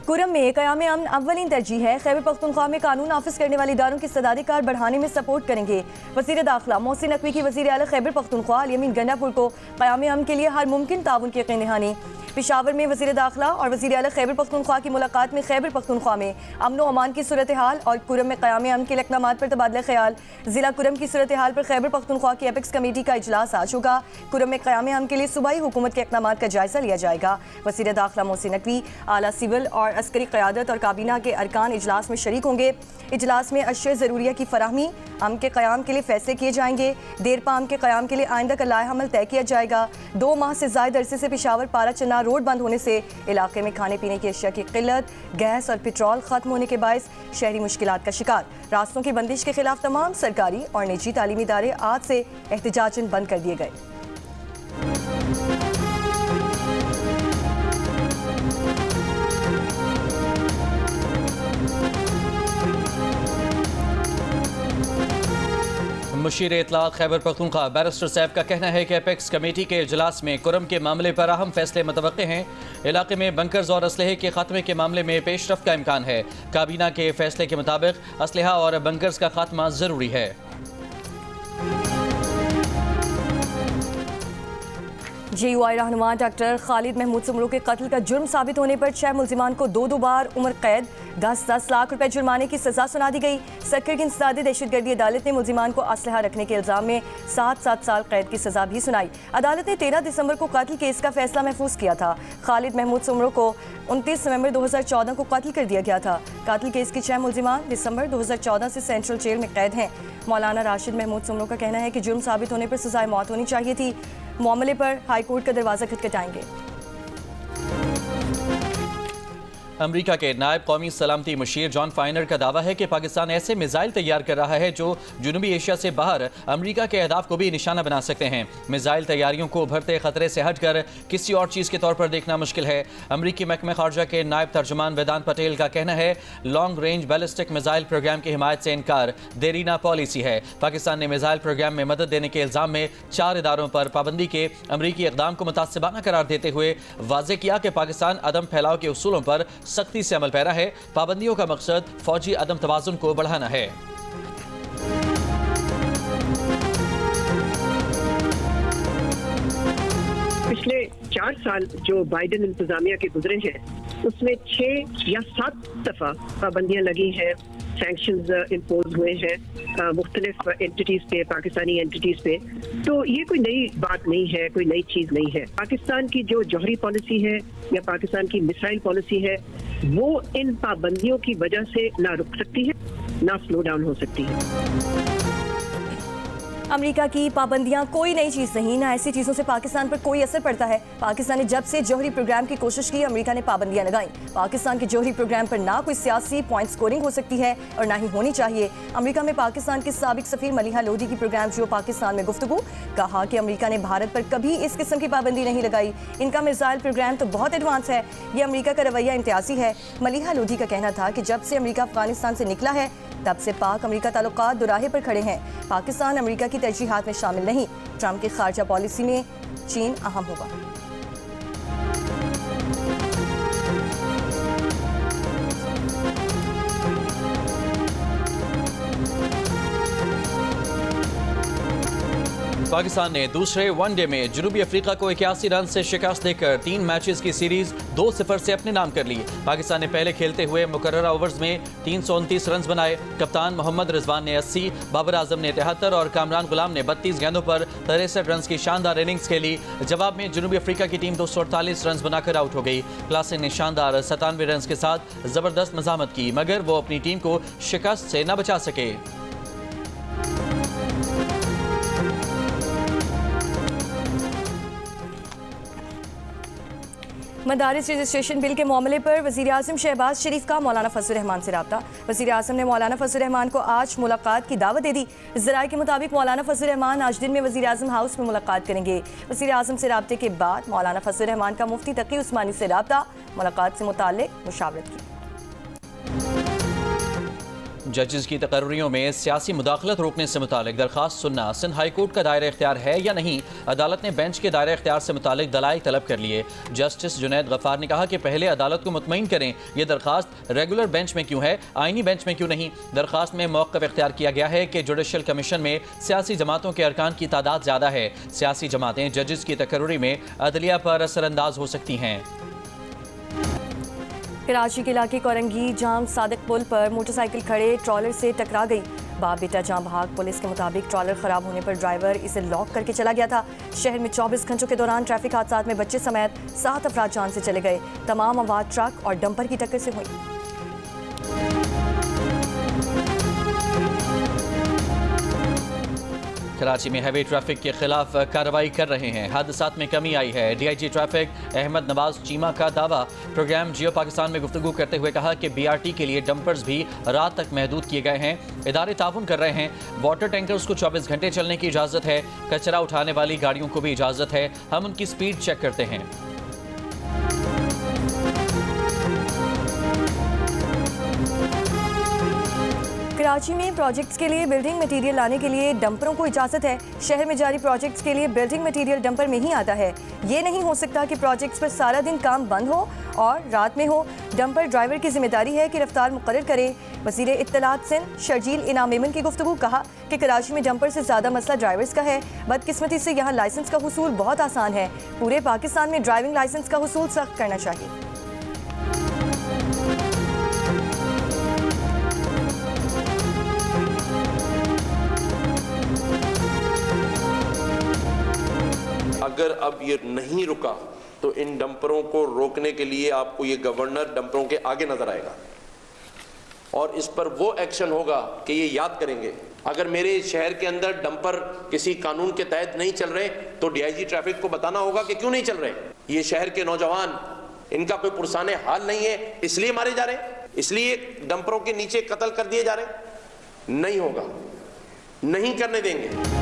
कुरम में क़याम अमन अव्वलीन तरजीह है। खैबर पख्तूनख्वा में कानून नाफिज करने वाले इदारों की सदारिकार बढ़ाने में सपोर्ट करेंगे। वज़ीर दाखिला मोहसिन नकवी की वज़ीर आला खैबर पख्तूनख्वा अल-यमीन गंडापुर को क़याम अमन के लिए हर मुमकिन ताउन की यकीन दहानी। पेशावर में वज़ीर दाखिला और वज़ीर आला खैबर पख्तूनख्वा की मुलाकात में खैबर पख्तूनख्वा में अमन व अमान की सूरत हाल और कुरम में क़याम अमन के इक़दामात पर तबादला ख्याल। ज़िला कुरम की सूरत हाल पर खैबर पख्तूनख्वा की एपेक्स कमेटी का इजलास आज होगा। कुरम में क़याम अमन के लिए सूबाई हुकूमत के इक़दामात का जायज़ा लिया जाएगा। वज़ीर दाखिला मोहसिन नकवी आला सिविल और अस्करी क़यादत और काबीना के अरकान इजलास में शरीक होंगे। इजलास में अशिया ज़रूरिया की फराहमी अमन के क़याम के लिए फ़ैसले किए जाएंगे। देरपा अमन के क़याम के लिए आइंदा का लाएहमल तय किया जाएगा। 2 माह से ज़ायद अरसे से पेशावर पारा चन्ना रोड बंद होने से इलाके में खाने पीने की अशिया की किल्लत, गैस और पेट्रोल खत्म होने के बायस शहरी मुश्किलात का शिकार। रास्तों की बंदिश के खिलाफ तमाम सरकारी और निजी तालीमी इदारे आज से एहतजाजन बंद कर दिए गए। मुशीर इतलाक़ खैबर पख्तूनख्वा बैरिस्टर सैफ का कहना है कि एपेक्स कमेटी के इजलास में कुरम के मामले पर अहम फैसले मुतवक्के हैं। इलाके में बंकर्स और असलहे के खात्मे के मामले में पेशरफ्त का इम्कान है। काबीना के फैसले के मुताबिक असलहा और बंकर्स का खात्मा ज़रूरी है। JUI रहनुमा डॉक्टर खालिद महमूद सुमरो के कत्ल का जुर्म साबित होने पर 6 मुल्जिमान को 2 बार उम्र कैद 10-10 लाख रुपए जुर्माने की सजा सुना दी गई। सक्कर की इंसदादी दहशतगर्दी अदालत ने मुल्जिमान को असलहा रखने के इल्जाम में 7-7 साल कैद की सजा भी सुनाई। अदालत ने 13 दिसंबर को कत्ल केस का फैसला महफूज किया था। खालिद महमूद सुमरो को 29 नवंबर 2014 को कत्ल कर दिया गया था। कत्ल केस के 6 मुल्जिमान दिसंबर 2014 से सेंट्रल जेल में कैद हैं। मौलाना राशिद महमूद सुमरो का कहना है कि जुर्म साबित होने पर सजाए मौत होनी चाहिए थी। मामले पर हाईकोर्ट का दरवाजा खटखटाएंगे। अमरीका के नायब कौमी सलामती मुशीर जॉन फाइनर का दावा है कि पाकिस्तान ऐसे मिसाइल तैयार कर रहा है जो जनूबी एशिया से बाहर अमरीका के अहदाफ को भी निशाना बना सकते हैं। मिसाइल तैयारियों को उभरते खतरे से हटकर किसी और चीज़ के तौर पर देखना मुश्किल है। अमरीकी महकमे खारजा के नायब तर्जुमान वेदांत पटेल का कहना है long range ballistic missile programme की हिमायत से इनकार देरीना पॉलिसी है। पाकिस्तान ने मिसाइल प्रोग्राम में मदद देने के इल्ज़ाम में 4 इदारों पर पाबंदी के अमरीकी इक़दाम को मुतासिबाना करार देते हुए वाज़े किया कि पाकिस्तान अदम फैलाव के उसूलों पर सख्ती से अमल पैरा है। पाबंदियों का मकसद फौजी अदम तवाज़ुन को बढ़ाना है। पिछले 4 साल जो बाइडेन इंतजामिया के गुजरे हैं उसमें 6 या 7 दफा पाबंदियां लगी हैं, सैंक्शंस इम्पोज हुए हैं मुख्तलिफ एंटिटीज पे, पाकिस्तानी एंटिटीज पे। तो ये कोई नई बात नहीं है, कोई नई चीज नहीं है। पाकिस्तान की जो जौहरी पॉलिसी है या पाकिस्तान की मिसाइल पॉलिसी है वो इन पाबंदियों की वजह से ना रुक सकती है ना स्लो डाउन हो सकती है। अमेरिका की पाबंदियां कोई नई चीज़ नहीं, ना ऐसी चीज़ों से पाकिस्तान पर कोई असर पड़ता है। पाकिस्तान ने जब से जौहरी प्रोग्राम की कोशिश की अमेरिका ने पाबंदियां लगाई। पाकिस्तान के जौहरी प्रोग्राम पर ना कोई सियासी पॉइंट स्कोरिंग हो सकती है और ना ही होनी चाहिए। अमेरिका में पाकिस्तान की साबिक सफीर मलिहा लोधी की प्रोग्राम जो पाकिस्तान में गुफ्तगू कहा कि अमेरिका ने भारत पर कभी इस किस्म की पाबंदी नहीं लगाई। इनका मिसाइल प्रोग्राम तो बहुत एडवांस है, ये अमेरिका का रवैया इम्तियाजी है। मलिहा लोधी का कहना था कि जब से अमेरिका अफगानिस्तान से निकला है तब से पाक अमेरिका ताल्लुकात दुराहे पर खड़े हैं। पाकिस्तान अमेरिका की तरजीहात में शामिल नहीं। ट्रंप की खारजा पॉलिसी में चीन अहम होगा। पाकिस्तान ने दूसरे वनडे में जनूबी अफ्रीका को 81 रन से शिकस्त देकर 3 मैचेस की सीरीज 2-0 से अपने नाम कर ली। पाकिस्तान ने पहले खेलते हुए मुकर्ररा ओवर्स में 329 रन बनाए। कप्तान मोहम्मद रिजवान ने 80, बाबर आजम ने 73 और कामरान गुलाम ने 32 गेंदों पर 63 रन की शानदार इनिंग्स खेली। जवाब में जनूबी अफ्रीका की टीम 248 रन बनाकर आउट हो गई। क्लासन ने शानदार 97 रन के साथ जबरदस्त मजामत की मगर वो अपनी टीम को शिकस्त से न बचा सके। मदारिस रजिस्ट्रेशन बिल के मामले पर वज़ीर आज़म शहबाज शरीफ का मौलाना फजल रहमान से रब्ता। वज़ीर आज़म ने मौलाना फजल रहमान को आज मुलाकात की दावत दे दी। ज़राए के मुताबिक मौलाना फजल रहमान आज दिन में वज़ीर आज़म हाउस में मुलाकात करेंगे। वज़ीर आज़म से रब्ते के बाद मौलाना फजल रहमान का मुफ्ती तकी उस्मानी से रब्ता, मुलाकात से मुताल्लिक मुशावरत की। जजेस की तकर्रियों में सियासी मुदाखलत रोकने से मुतालिक दरखास्त सुनना सिंध हाई कोर्ट का दायरा इख्तियार है या नहीं। अदालत ने बेंच के दायरा इख्तियार से मुतालिक दलाइल तलब कर लिए। जस्टिस जुनैद गफ्फार ने कहा कि पहले अदालत को मुतमईन करें ये दरखास्त रेगुलर बेंच में क्यों है, आईनी बेंच में क्यों नहीं। दरखास्त में मौक़िफ़ इख्तियार किया गया है कि जुडिशल कमीशन में सियासी जमातों के अरकान की तादाद ज़्यादा है। सियासी जमातें जजेस की तकर्री में अदलिया पर असरअंदाज हो सकती हैं। कराची के इलाके कोरंगी जाम सादिक पुल पर मोटरसाइकिल खड़े ट्रॉलर से टकरा गई। बाप बेटा जाम भाग। पुलिस के मुताबिक ट्रॉलर खराब होने पर ड्राइवर इसे लॉक करके चला गया था। शहर में 24 घंटों के दौरान ट्रैफिक हादसात में बच्चे समेत 7 अफराद जान से चले गए। तमाम अमवात ट्रक और डंपर की टक्कर से हुई। कराची में हैवी ट्रैफिक के खिलाफ कार्रवाई कर रहे हैं। हादसात में कमी आई है। DIG ट्रैफिक अहमद नवाज चीमा का दावा। प्रोग्राम जियो पाकिस्तान में गुफ्तगू करते हुए कहा कि BRT के लिए डंपर्स भी रात तक महदूद किए गए हैं। इदारे ताउन कर रहे हैं। वाटर टैंकर्स को 24 घंटे चलने की इजाज़त है। कचरा उठाने वाली गाड़ियों को भी इजाज़त है। हम उनकी स्पीड चेक करते हैं। कराची में प्रोजेक्ट्स के लिए बिल्डिंग मटेरियल लाने के लिए डंपरों को इजाज़त है। शहर में जारी प्रोजेक्ट्स के लिए बिल्डिंग मटेरियल डंपर में ही आता है। ये नहीं हो सकता कि प्रोजेक्ट्स पर सारा दिन काम बंद हो और रात में हो। डंपर ड्राइवर की जिम्मेदारी है कि रफ्तार मुकर्रर करे। वज़ीर इत्तलात सिंध शर्जील इनाम मेमन की गुफ्तगू। कहा कि कराची में डंपर से ज़्यादा मसला ड्राइवर्स का है। बदकिस्मती से यहाँ लाइसेंस का हुसूल बहुत आसान है। पूरे पाकिस्तान में ड्राइविंग लाइसेंस का हुसूल सख्त करना चाहिए। अगर अब ये नहीं रुका तो इन डंपरों को रोकने के लिए आपको ये गवर्नर डंपरों के आगे नजर आएगा और इस पर वो एक्शन होगा कि ये याद करेंगे अगर मेरे शहर के अंदर डंपर किसी कानून के तहत नहीं चल रहे तो DIG ट्रैफिक को बताना होगा कि क्यों नहीं चल रहे। ये शहर के नौजवान, इनका कोई पुरसाने हाल नहीं है इसलिए मारे जा रहे हैं, इसलिए डंपरों के नीचे कत्ल कर दिए जा रहे हैं। नहीं होगा, नहीं करने देंगे।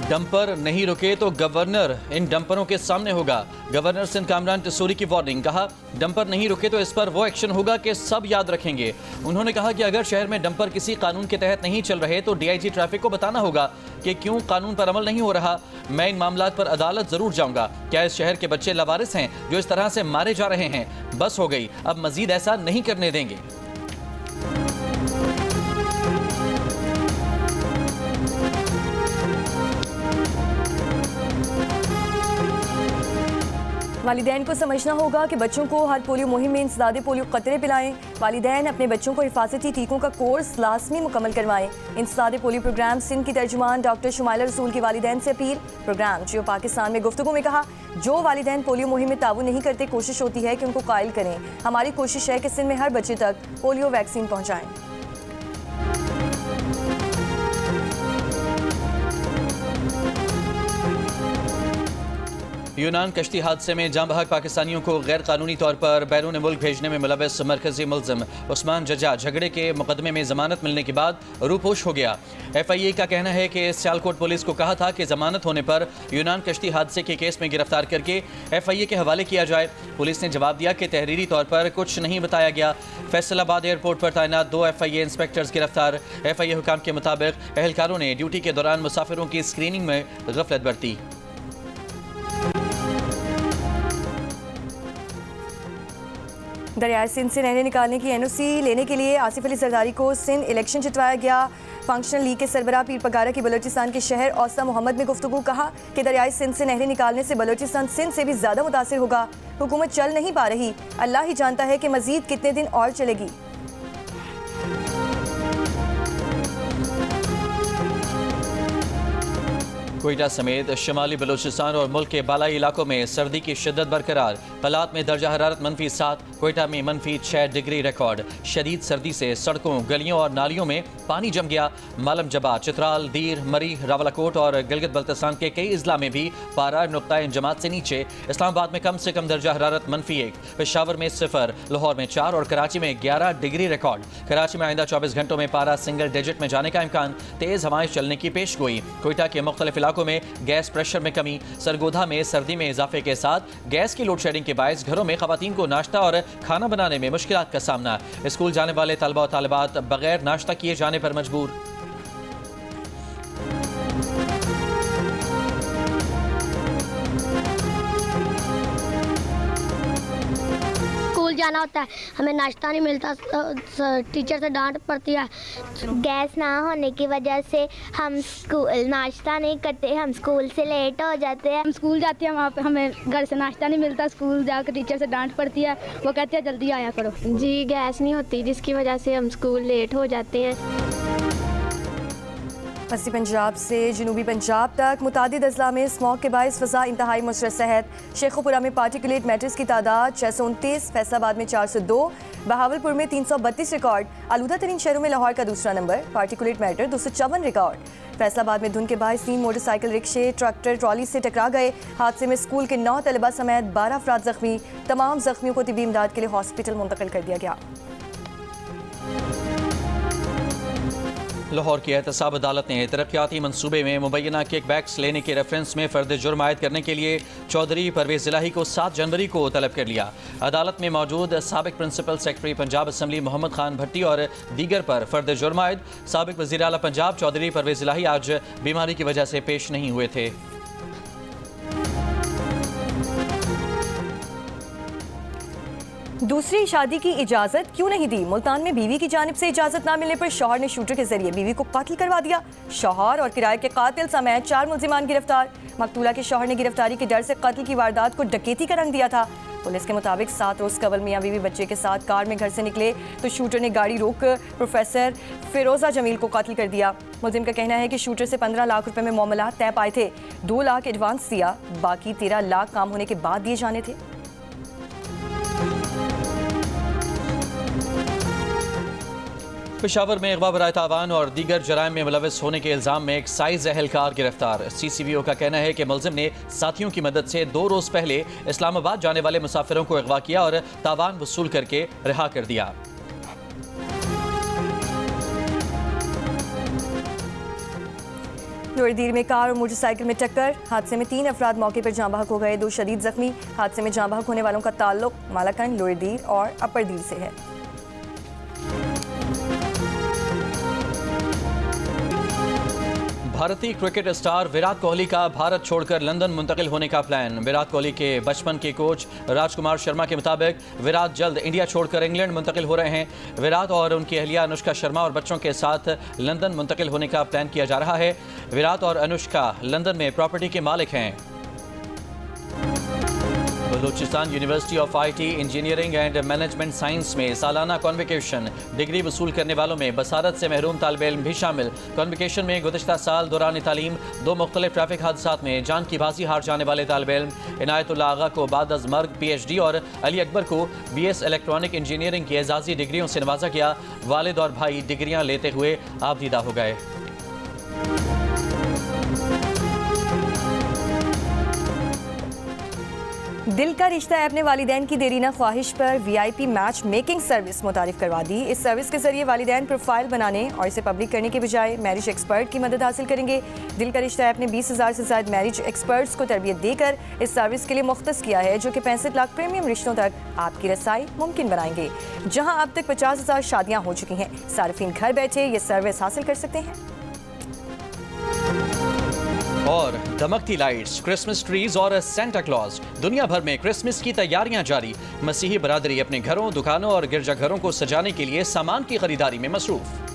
डंपर नहीं रुके तो गवर्नर इन डंपरों के सामने होगा। गवर्नर सिंध कामरान तसूरी की वार्निंग। कहा डंपर नहीं रुके तो इस पर वो एक्शन होगा कि सब याद रखेंगे। उन्होंने कहा कि अगर शहर में डंपर किसी कानून के तहत नहीं चल रहे तो DIG ट्रैफिक को बताना होगा कि क्यों कानून पर अमल नहीं हो रहा। मैं इन मामलात पर अदालत जरूर जाऊंगा। क्या इस शहर के बच्चे लावारिस हैं जो इस तरह से मारे जा रहे हैं? बस हो गई, अब मजीद ऐसा नहीं करने देंगे। वालिदैन को समझना होगा कि बच्चों को हर पोलियो मुहिम में इंसदादे पोलियो कतरे पिलाएं। वालिदैन अपने बच्चों को हिफाजती टीकों का कोर्स लाजमी मुकम्मल करवाएं। इंसदादे पोलियो प्रोग्राम सिंध की तर्जुमान डॉक्टर शुमाइला रसूल की वालिदैन से अपील। प्रोग्राम जियो पाकिस्तान में गुफ्तगू में कहा जो वालिदैन पोलियो मुहिम में ताउन नहीं करते कोशिश होती है कि उनको कायल करें। हमारी कोशिश है कि सिंध में हर बच्चे तक पोलियो वैक्सीन पहुँचाएँ। यूनान कश्ती हादसे में जाम बहक पाकिस्तानियों को गैर कानूनी तौर पर बैरून मुल्क भेजने में मुलव्वस मरकजी मुल्ज़िम उस्मान जजा झगड़े के मुकदमे में जमानत मिलने के बाद रूपोश हो गया। FIA का कहना है कि सियालकोट पुलिस को कहा था कि जमानत होने पर यूनान कश्ती हादसे के केस में गिरफ्तार करके FIA के हवाले किया जाए। पुलिस ने जवाब दिया कि तहरीरी तौर पर कुछ नहीं बताया गया। फैसलाबाद एयरपोर्ट पर तैनात 2 FIA इंस्पेक्टर्स गिरफ्तार। FIA हुकाम के मुताबिक एहलकारों ने ड्यूटी के दौरान मुसाफिरों की स्क्रीनिंग में गफलत बरती। दरियाए सिंध से नहरें निकालने की NOC लेने के लिए आसिफ अली जरदारी को सिंध इलेक्शन जितवाया गया। फंक्शनल लीग के सरबराह पीर पगारा की बलोचिस्तान के शहर औसा मोहम्मद में गुफ्तगू। कहा कि दरियाए सिंध से नहरें निकालने से बलोचिस्तान सिंध से भी ज़्यादा मुतासिर होगा। हुकूमत चल नहीं पा रही, अल्लाह ही जानता है कि मजीद कितने दिन और चलेगी। कोयटा समेत शमाली बलूचिस्तान और मुल्क के बालाई इलाकों में सर्दी की शिद्दत बरकरार। कलात में दर्जा हरारत -7, कोयटा में -6 डिग्री रिकॉर्ड। शदीद सर्दी से सड़कों, गलियों और नालियों में पानी जम गया। मालम जबा, चित्राल, दीर, मरी, रावलाकोट और गिलगित बल्तिस्तान के कई अजला में भी पारा नुक्ता जमात से नीचे। इस्लामाबाद में कम से कम दर्जा हरारत -1, पेशावर में 0, लाहौर में 4 और कराची में 11 डिग्री रिकॉर्ड। कराची में आइंदा 24 घंटों में पारा सिंगल डिजिट में जाने का इम्कान। तेज हवाएं चलने की पेश गोई। कोयटा के मुख्तलिफ इलाकों में गैस प्रेशर में कमी। सरगोधा में सर्दी में इजाफे के साथ गैस की लोड शेडिंग के बायस घरों में खवातीन को नाश्ता और खाना बनाने में मुश्किलात का सामना। स्कूल जाने वाले तलबा और तालिबात बगैर नाश्ता किए जाने पर मजबूर। जाना होता है, हमें नाश्ता नहीं मिलता, टीचर से डांट पड़ती है। गैस ना होने की वजह से हम स्कूल नाश्ता नहीं करते, हम स्कूल से लेट हो जाते हैं। हम स्कूल जाते हैं, वहाँ पे हमें घर से नाश्ता नहीं मिलता, स्कूल जाकर टीचर से डांट पड़ती है, वो कहते हैं जल्दी आया करो। जी गैस नहीं होती जिसकी वजह से हम स्कूल लेट हो जाते हैं। पश्चिमी पंजाब से जनूबी पंजाब तक मुतादिद अजला में स्मॉग के बायस फ़ज़ा इंतहाई मुसरत सेहत। शेखुपुरा में पार्टिकुलेट मैटर्स की तादाद 629, फैसलाबाद में 402, बहावलपुर में 332 रिकॉर्ड। आलूदा तरीन शहरों में लाहौर का दूसरा number, particulate matter 254 record. Faisalabad में धुंध के बायस 3 मोटरसाइकिल रिक्शे ट्रैक्टर ट्रॉली से टकरा गए। हादसे में स्कूल के 9 तलबा समेत 12 अफराद जख्मी। तमाम जख्मियों को तिबी इमदाद के लिए हॉस्पिटल मुंतकिल कर दिया गया। लाहौर की एहतसाब अदालत ने तरक्याती मनसूबे में मुबैना किकबैक्स लेने के रेफरेंस में फ़र्द जुर्म आयद करने के लिए चौधरी परवेज़ इलाही को 7 जनवरी को तलब कर लिया। अदालत में मौजूद साबिक principal secretary Punjab assembly Mohammad Khan Bhatti और दीगर पर फ़र्द जुर्म आयद साबिक वज़ीर आला पंजाब चौधरी परवेज़ इलाही आज बीमारी की वजह से पेश नहीं हुए थे। दूसरी शादी की इजाज़त क्यों नहीं दी? मुल्तान में बीवी की जानिब से इजाज़त ना मिलने पर शौहर ने शूटर के जरिए बीवी को कत्ल करवा दिया। शौहर और किराए के कातिल समेत 4 मुल्जिमान गिरफ्तार। मकतूला के शौहर ने गिरफ्तारी के डर से कत्ल की वारदात को डकैती का रंग दिया था। पुलिस के मुताबिक 7 रोज़ कबल मियाँ बीवी बच्चे के साथ कार में घर से निकले तो शूटर ने गाड़ी रोक प्रोफेसर फिरोज़ा जमील को कत्ल कर दिया। मुल्जिम का कहना है कि शूटर से 15 लाख रुपए में मामलात तय पाए थे। 2 लाख एडवांस दिया, बाकी 13 लाख काम होने के बाद दिए जाने थे। पेशावर में अगवा बराए तावान और दीगर जराइम में मुलविस होने के इल्ज़ाम में एक साइज एहलकार गिरफ्तार। CCBO का कहना है कि मुलजिम ने साथियों की मदद से 2 रोज़ पहले इस्लामाबाद जाने वाले मुसाफिरों को अगवा किया और तावान वसूल करके रिहा कर दिया। लोहड़ीदीर में कार और मोटरसाइकिल में टक्कर। हादसे में 3 अफराद मौके पर जाँ बहक हो गए, 2 शदीद जख्मी। हादसे में जाँ बहक होने वालों का ताल्लुक मालाकंड, लोहड़ीदीर और अपरदीर से है। भारतीय क्रिकेट स्टार विराट कोहली का भारत छोड़कर लंदन मुंतकिल होने का प्लान। विराट कोहली के बचपन के कोच राजकुमार शर्मा के मुताबिक विराट जल्द इंडिया छोड़कर इंग्लैंड मुंतकिल हो रहे हैं। विराट और उनकी अहलिया अनुष्का शर्मा और बच्चों के साथ लंदन मुंतकिल होने का प्लान किया जा रहा है। विराट और अनुष्का लंदन में प्रॉपर्टी के मालिक हैं। Balochistan university of IT engineering and management science में सालाना कॉन्वोकेशन। डिग्री वसूल करने वालों में बसारत से महरूम तालिब इल्म भी शामिल। कॉन्वोकेशन में गुज़िश्ता साल दौरान तालीम 2 मुख्तलिफ ट्रैफिक हादसात में जान की बाजी हार जाने वाले तालिब इल्म इनायतुल्लाह आगा को बाद अज़ मर्ग PhD और अली अकबर को BS इलेक्ट्रॉनिक इंजीनियरिंग की एजाज़ी डिग्रियों से नवाजा गया। वालिद और भाई डिग्रियाँ लेते हुए आबदीदा हो गए। दिल का रिश्ता ऐप ने वालिदैन की देरीना ख्वाहिश पर VIP मैच मेकिंग सर्विस मुतारिफ करवा दी। इस सर्विस के जरिए वालिदैन प्रोफाइल बनाने और इसे पब्लिक करने के बजाय मैरिज एक्सपर्ट की मदद हासिल करेंगे। दिल का रिश्ता ऐप ने 20,000 से ज़्यादा मैरिज एक्सपर्ट्स को तरबियत देकर इस सर्विस के लिए मुख्तस किया है, जो कि 65 लाख प्रीमियम रिश्तों तक आपकी रसाई मुमकिन बनाएंगे। जहाँ अब तक 50,000 शादियाँ हो चुकी हैं, सार्फिन घर बैठे ये सर्विस हासिल कर सकते हैं। और दमकती लाइट्स, क्रिसमस ट्रीज और सेंटा क्लॉज, दुनिया भर में क्रिसमस की तैयारियां जारी। मसीही बरादरी अपने घरों, दुकानों और गिरजाघरों को सजाने के लिए सामान की खरीदारी में मसरूफ।